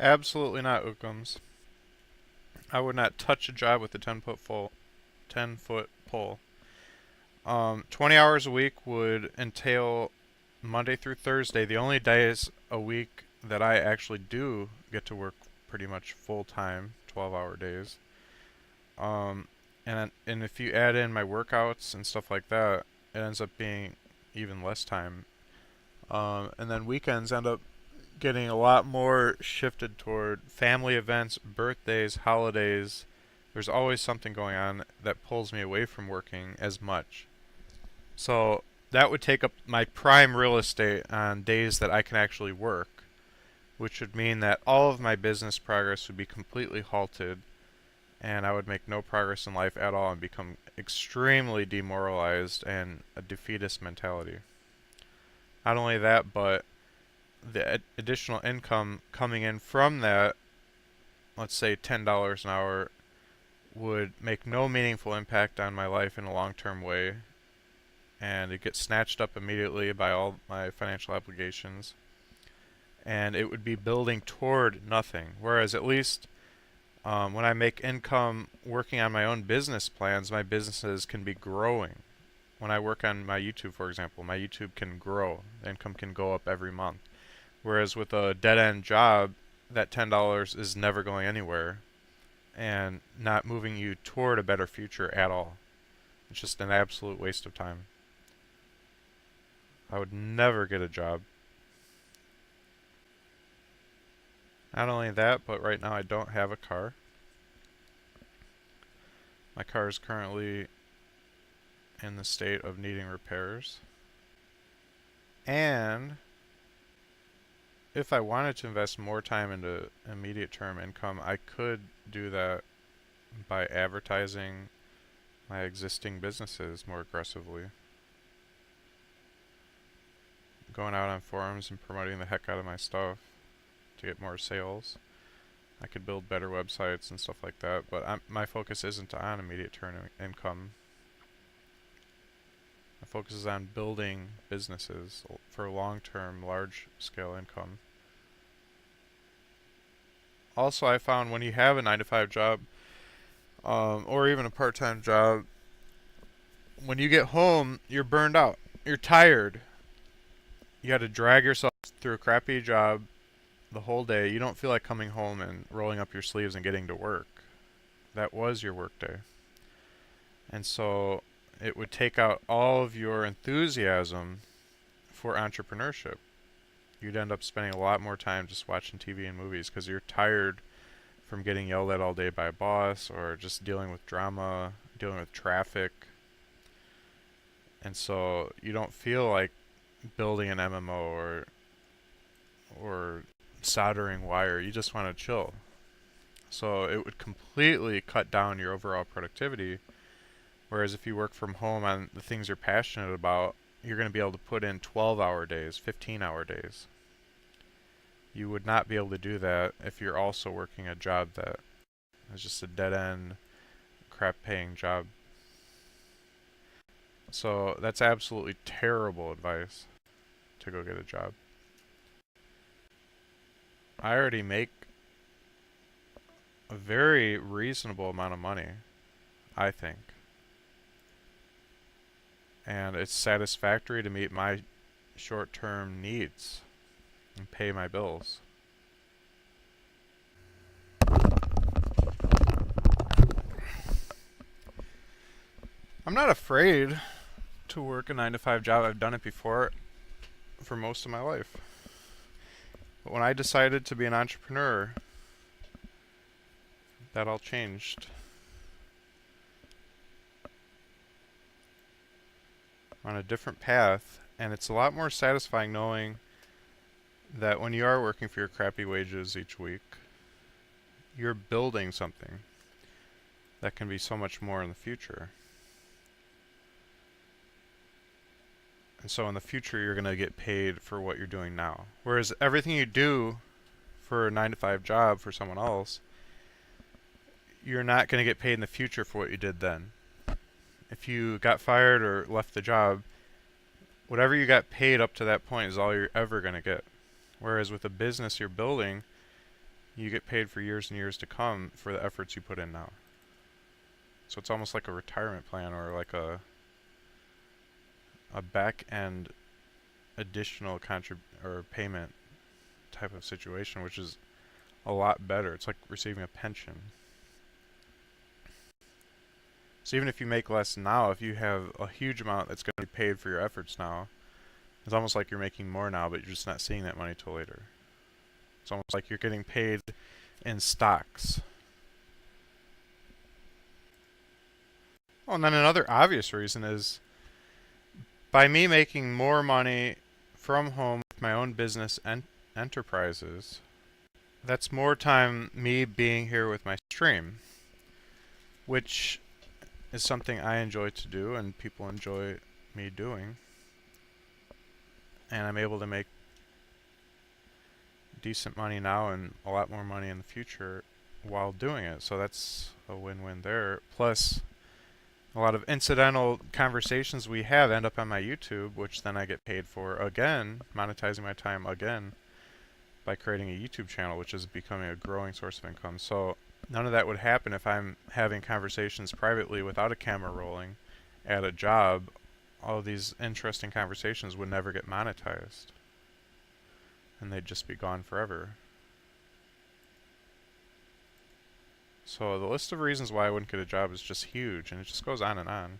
Absolutely not, Ookums. I would not touch a job with a 10-foot pole. 20 hours a week would entail Monday through Thursday. The only days a week that I actually do get to work pretty much full time, 12-hour days. Um, and if you add in my workouts and stuff like that, it ends up being even less time. And then weekends end up getting a lot more shifted toward family events, birthdays, holidays. There's always something going on that pulls me away from working as much. So that would take up my prime real estate on days that I can actually work, which would mean that all of my business progress would be completely halted and I would make no progress in life at all and become extremely demoralized and a defeatist mentality. Not only that, but the additional income coming in from that, let's say $10 an hour, would make no meaningful impact on my life in a long-term way, and it gets snatched up immediately by all my financial obligations, and it would be building toward nothing. Whereas at least when I make income working on my own business plans, my businesses can be growing. When I work on my YouTube, for example, my YouTube can grow. The income can go up every month. Whereas with a dead-end job, that $10 is never going anywhere and not moving you toward a better future at all. It's just an absolute waste of time. I would never get a job. Not only that, but right now I don't have a car. My car is currently in the state of needing repairs. And if I wanted to invest more time into immediate term income, I could do that by advertising my existing businesses more aggressively. Going out on forums and promoting the heck out of my stuff to get more sales. I could build better websites and stuff like that, but my focus isn't on immediate term income. My focus is on building businesses for long-term, large-scale income. Also, I found when you have a 9 to 5 job, or even a part-time job, when you get home, you're burned out. You're tired. You got to drag yourself through a crappy job the whole day. You don't feel like coming home and rolling up your sleeves and getting to work. That was your work day. And so it would take out all of your enthusiasm for entrepreneurship. You'd end up spending a lot more time just watching TV and movies because you're tired from getting yelled at all day by a boss or just dealing with drama, dealing with traffic. And so you don't feel like building an MMO or soldering wire. You just want to chill. So it would completely cut down your overall productivity. Whereas if you work from home on the things you're passionate about, you're going to be able to put in 12-hour days, 15-hour days. You would not be able to do that if you're also working a job that is just a dead-end, crap-paying job. So that's absolutely terrible advice to go get a job. I already make a very reasonable amount of money, I think. And it's satisfactory to meet my short-term needs and pay my bills. I'm not afraid to work a 9 to 5 job. I've done it before for most of my life. But when I decided to be an entrepreneur, that all changed. I'm on a different path, and it's a lot more satisfying knowing that when you are working for your crappy wages each week, you're building something that can be so much more in the future. And so in the future, you're going to get paid for what you're doing now. Whereas everything you do for a 9 to 5 job for someone else, you're not going to get paid in the future for what you did then. If you got fired or left the job, whatever you got paid up to that point is all you're ever going to get. Whereas with a business you're building, you get paid for years and years to come for the efforts you put in now. So it's almost like a retirement plan or like a back end additional or payment type of situation, which is a lot better. It's like receiving a pension. So even if you make less now, if you have a huge amount that's going to be paid for your efforts now, it's almost like you're making more now, but you're just not seeing that money till later. It's almost like you're getting paid in stocks. Well, and then another obvious reason is by me making more money from home with my own business and enterprises, that's more time me being here with my stream, which is something I enjoy to do and people enjoy me doing. And I'm able to make decent money now and a lot more money in the future while doing it. So that's a win-win there. Plus, a lot of incidental conversations we have end up on my YouTube, which then I get paid for again, monetizing my time again by creating a YouTube channel, which is becoming a growing source of income. So none of that would happen if I'm having conversations privately without a camera rolling at a job. All of these interesting conversations would never get monetized, and they'd just be gone forever. So the list of reasons why I wouldn't get a job is just huge, and it just goes on and on.